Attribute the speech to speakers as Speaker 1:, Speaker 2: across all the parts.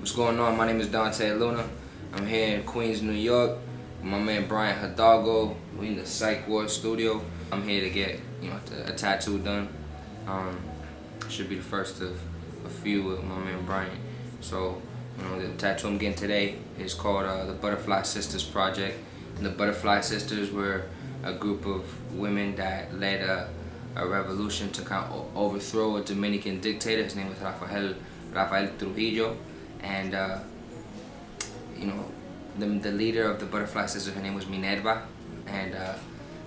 Speaker 1: What's going on? My name is Dante Luna. I'm here in Queens, New York with my man Bryant Hidalgo. We in the Psych Ward studio. I'm here to get a tattoo done. Should be the first of a few with my man Bryant. So the tattoo I'm getting today is called the Butterfly Sisters Project. And the Butterfly Sisters were a group of women that led a revolution to kind of overthrow a Dominican dictator. His name was Rafael Trujillo. And the leader of the Butterfly Sisters, her name was Minerva, and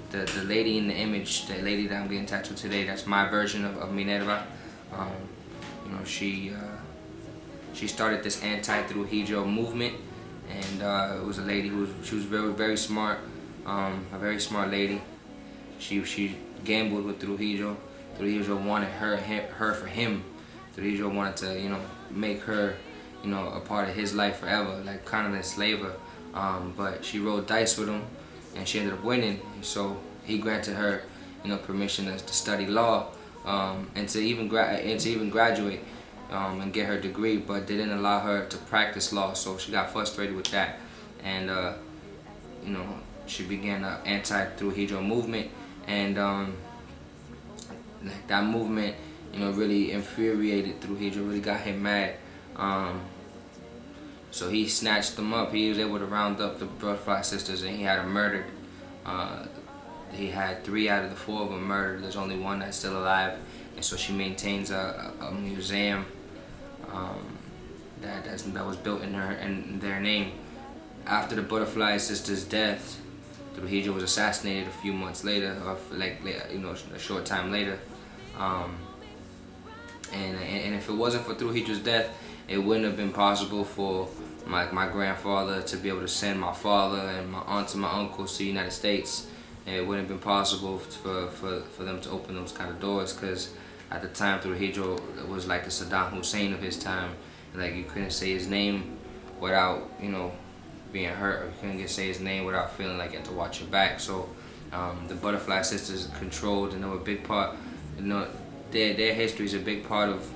Speaker 1: the lady in the image, the lady that I'm getting tattooed today, that's my version of Minerva. She started this anti-Trujillo movement, and it was a lady she was very, very smart, a very smart lady. She gambled with Trujillo. Trujillo wanted her for him. Trujillo wanted to make her a part of his life forever, like kind of enslave her. But she rolled dice with him, and she ended up winning. So he granted her, permission to study law, and to even graduate and get her degree, but they didn't allow her to practice law. So she got frustrated with that, and she began an anti-Trujillo movement, and that movement, really infuriated Trujillo, really got him mad. So he snatched them up. He was able to round up the Butterfly Sisters, and he had them murdered. He had 3 out of the 4 of them murdered. There's only one that's still alive, and so she maintains a museum that was built in their name. After the Butterfly Sisters' death, Trujillo was assassinated a few months later, or a short time later. And if it wasn't for Trujillo's death, it wouldn't have been possible for my grandfather to be able to send my father and my aunts and my uncles to the United States. And it wouldn't have been possible for them to open those kind of doors, because at the time Trujillo was like the Saddam Hussein of his time. Like, you couldn't say his name without being hurt, or you couldn't say his name without feeling like you had to watch your back. So the Butterfly Sisters controlled, and they were a big part. Their history is a big part of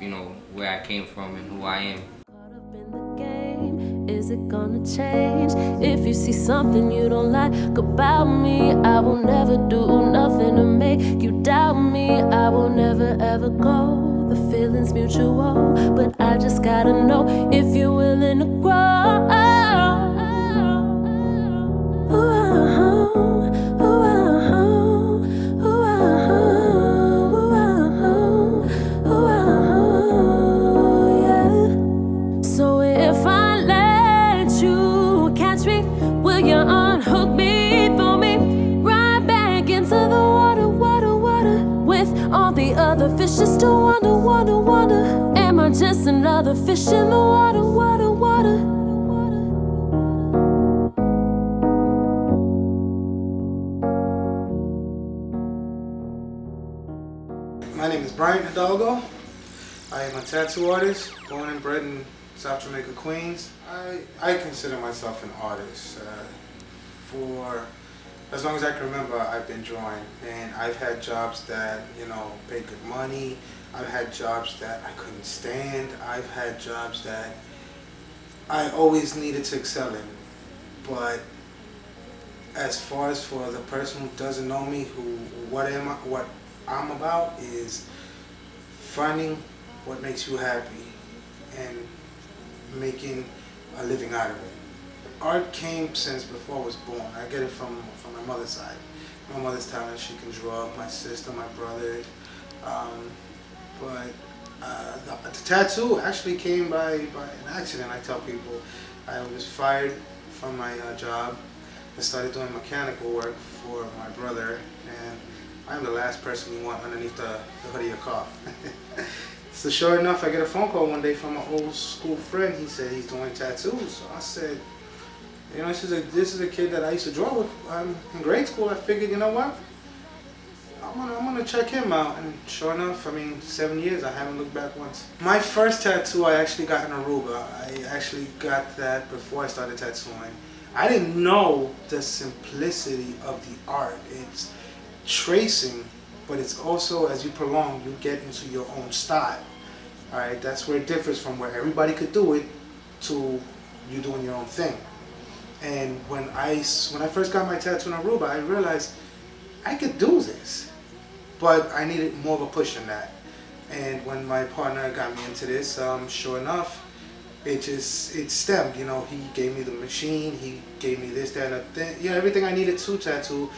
Speaker 1: where I came from and who I am.
Speaker 2: Caught up in the game, is it gonna change? If you see something you don't like about me, I will never do nothing to make you doubt me. I will never ever go. The feeling's mutual, but I just gotta know if you're willing to grow. Unhook me, throw me right back into the water, with all the other fishes to wonder, am I just another fish in the water?
Speaker 3: My name is Bryant Hidalgo. I am a tattoo artist, born and bred in South Jamaica, Queens. I consider myself an artist. For as long as I can remember, I've been drawing, and I've had jobs that paid good money. I've had jobs that I couldn't stand. I've had jobs that I always needed to excel in. But as far as for the person who doesn't know me, what I'm about is finding what makes you happy and making a living out of it. Art came since before I was born. I get it from my mother's side. My mother's talent, she can draw. My sister, my brother. But the tattoo actually came by an accident. I tell people, I was fired from my job and started doing mechanical work for my brother, and I'm the last person you want underneath the hood of your car. So sure enough, I get a phone call one day from an old school friend. He said he's doing tattoos. So I said, this is a kid that I used to draw with in grade school. I figured, what? I'm gonna check him out. And sure enough, 7 years, I haven't looked back once. My first tattoo I actually got in Aruba. I actually got that before I started tattooing. I didn't know the simplicity of the art. It's tracing, but it's also, as you prolong, you get into your own style. Alright, that's where it differs from where everybody could do it to you doing your own thing. And when I first got my tattoo in Aruba, I realized I could do this, but I needed more of a push than that. And when my partner got me into this, sure enough, it stemmed. You know, he gave me the machine, he gave me this, that, and the thing, you know, everything I needed to tattoo,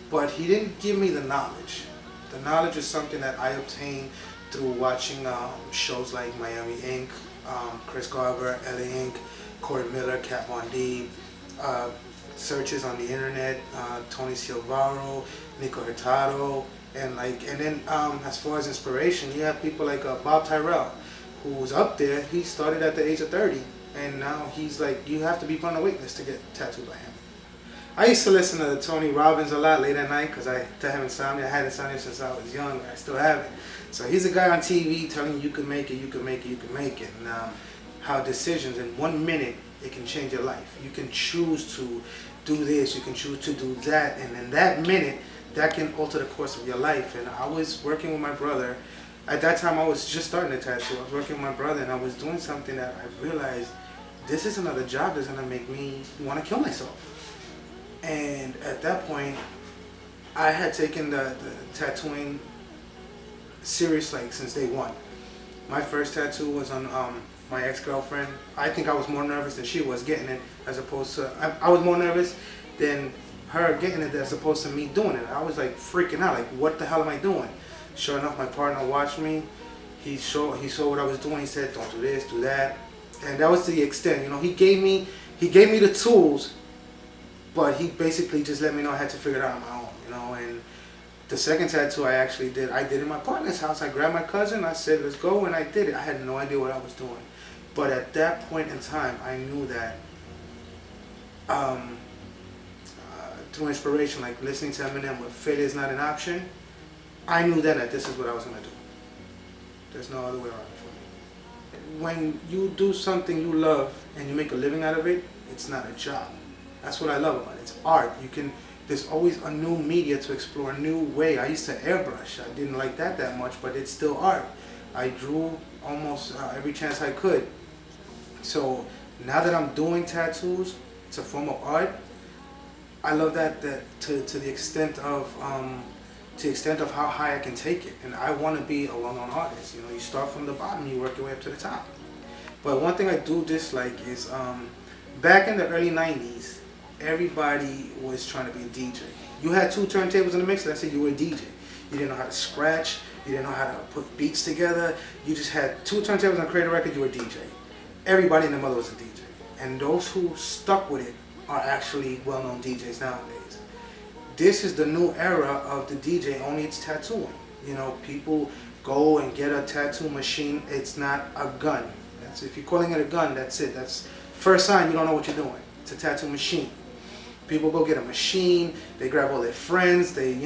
Speaker 3: but he didn't give me the knowledge. The knowledge is something that I obtained through watching shows like Miami Ink., Chris Garver, LIII, Corey Miller, Kat Von D, searches on the internet, Tony Silvaro, Nico Hurtado, and then as far as inspiration, you have people like Bob Tyrell, who was up there. He started at the age of 30, and now he's like, you have to be on the wait list to get tattooed by him. I used to listen to Tony Robbins a lot late at night because I have insomnia. I had insomnia since I was young. I still have it. So he's a guy on TV telling you can make it, you can make it, you can make it. And how decisions in 1 minute, it can change your life. You can choose to do this, you can choose to do that, and in that minute, that can alter the course of your life. And I was working with my brother. At that time, I was just starting to tattoo. I was working with my brother, and I was doing something that I realized, this is another job that's gonna make me want to kill myself. And at that point, I had taken the tattooing serious since day one. My first tattoo was on my ex-girlfriend. I think I was more nervous than she was getting it, as opposed to, I was more nervous than her getting it as opposed to me doing it. I was like freaking out, like what the hell am I doing? Sure enough, my partner watched me. He saw what I was doing. He said, don't do this, do that. And that was to the extent, you know, he gave me the tools, but he basically just let me know I had to figure it out on my own, you know. And the second tattoo I did in my partner's house. I grabbed my cousin, I said, let's go, and I did it. I had no idea what I was doing. But at that point in time, I knew that through inspiration, like listening to Eminem, where failure is not an option, I knew then that this is what I was going to do. There's no other way around it for me. When you do something you love and you make a living out of it, it's not a job. That's what I love about it. It's art. There's always a new media to explore, a new way. I used to airbrush. I didn't like that much, but it's still art. I drew almost every chance I could. So now that I'm doing tattoos, it's a form of art. I love that to the extent of how high I can take it. And I want to be a well-known artist. You know, you start from the bottom, you work your way up to the top. But one thing I do dislike is back in the early 90s, everybody was trying to be a DJ. You had 2 turntables in the mixer, that's it, you were a DJ. You didn't know how to scratch, you didn't know how to put beats together, you just had 2 turntables and create a record, you were a DJ. Everybody in the mother was a DJ. And those who stuck with it are actually well-known DJs nowadays. This is the new era of the DJ, only it's tattooing. You know, people go and get a tattoo machine, it's not a gun. If you're calling it a gun, that's it. That's first sign you don't know what you're doing. It's a tattoo machine. People go get a machine, they grab all their friends, they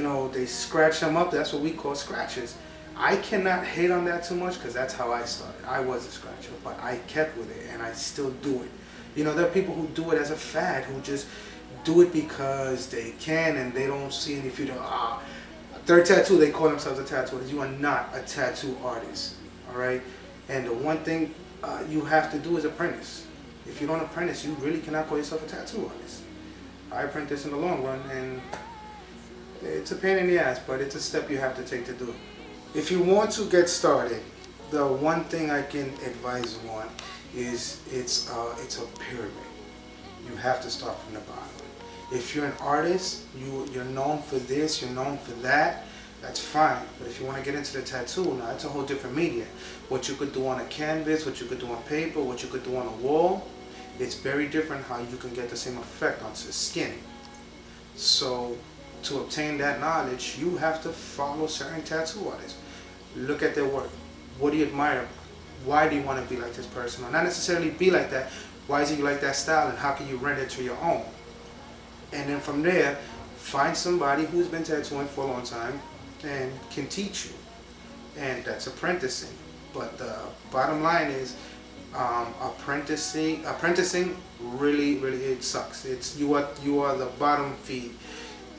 Speaker 3: scratch them up. That's what we call scratches. I cannot hate on that too much because that's how I started. I was a scratcher, but I kept with it and I still do it. You know, there are people who do it as a fad, who just do it because they can and they don't see any future. Third tattoo, they call themselves a tattoo artist. You are not a tattoo artist, all right? And the one thing you have to do is apprentice. If you don't apprentice, you really cannot call yourself a tattoo artist. I apprentice in the long run, and it's a pain in the ass, but it's a step you have to take to do it. If you want to get started, the one thing I can advise you on is it's a pyramid. You have to start from the bottom. If you're an artist, you're known for this, you're known for that, that's fine. But if you want to get into the tattoo, now it's a whole different media. What you could do on a canvas, what you could do on paper, what you could do on a wall, it's very different how you can get the same effect onto the skin. So to obtain that knowledge, you have to follow certain tattoo artists. Look at their work. What do you admire? Why do you want to be like this person? Or not necessarily be like that. Why is it you like that style, and how can you render it to your own? And then from there, find somebody who's been tattooing for a long time and can teach you. And that's apprenticing. But the bottom line is, apprenticing really it sucks. You are the bottom feed.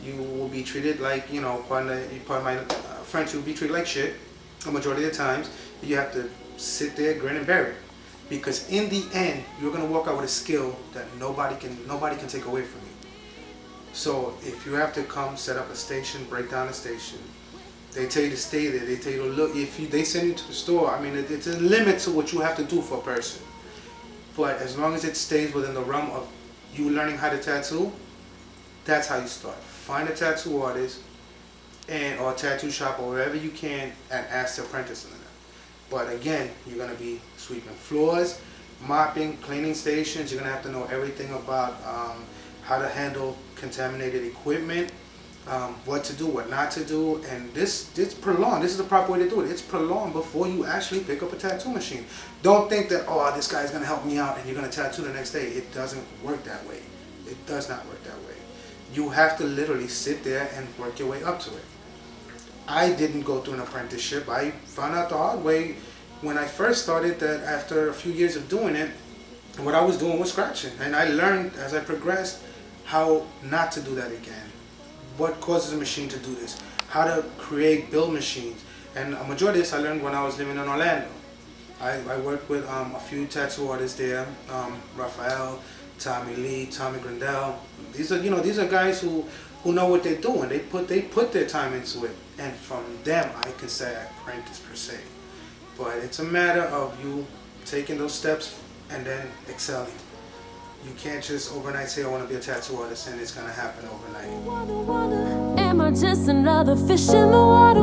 Speaker 3: You will be treated like, pardon my French, you will be treated like shit a majority of the times. You have to sit there, grin and bear it. because in the end, you're gonna walk out with a skill that nobody can take away from you. So if you have to come set up a station, break down a station, they tell you to stay there. They tell you to look. They send you to the store, I mean, it's a limit to what you have to do for a person. But as long as it stays within the realm of you learning how to tattoo, that's how you start. Find a tattoo artist or a tattoo shop or wherever you can and ask to apprentice in that. But again, you're going to be sweeping floors, mopping, cleaning stations. You're going to have to know everything about how to handle contaminated equipment, what to do, what not to do. And this prolonged. This is the proper way to do it. It's prolonged before you actually pick up a tattoo machine. Don't think that, oh, this guy's going to help me out and you're going to tattoo the next day. It doesn't work that way. It does not work that way. You have to literally sit there and work your way up to it. I didn't go through an apprenticeship. I found out the hard way when I first started that after a few years of doing it, what I was doing was scratching. And I learned as I progressed how not to do that again. What causes a machine to do this? How to build machines. And a majority of this I learned when I was living in Orlando. I worked with a few tattoo artists there, Raphael, Tommy Lee, Tommy Grindell. These are guys who know what they're doing. They put their time into it, and from them I can say I apprentice per se. But it's a matter of you taking those steps and then excelling. You can't just overnight say I want to be a tattoo artist and it's gonna happen overnight.
Speaker 2: Am I just another fish in the water?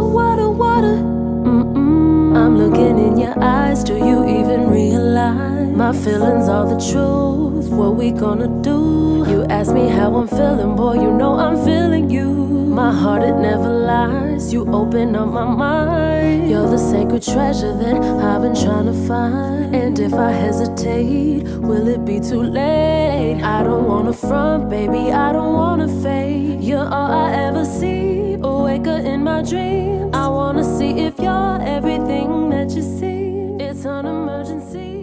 Speaker 2: I'm looking in your eyes, do you even realize my feelings are the truth? What we gonna do? You ask me how I'm feeling, boy, you know I'm feeling you. My heart, it never lies, you open up my mind. You're the sacred treasure that I've been trying to find. And if I hesitate, will it be too late? I don't wanna front, baby, I don't wanna fade. You're all I ever see, a waker in my dreams. I wanna see if you're everything that you see. It's an emergency.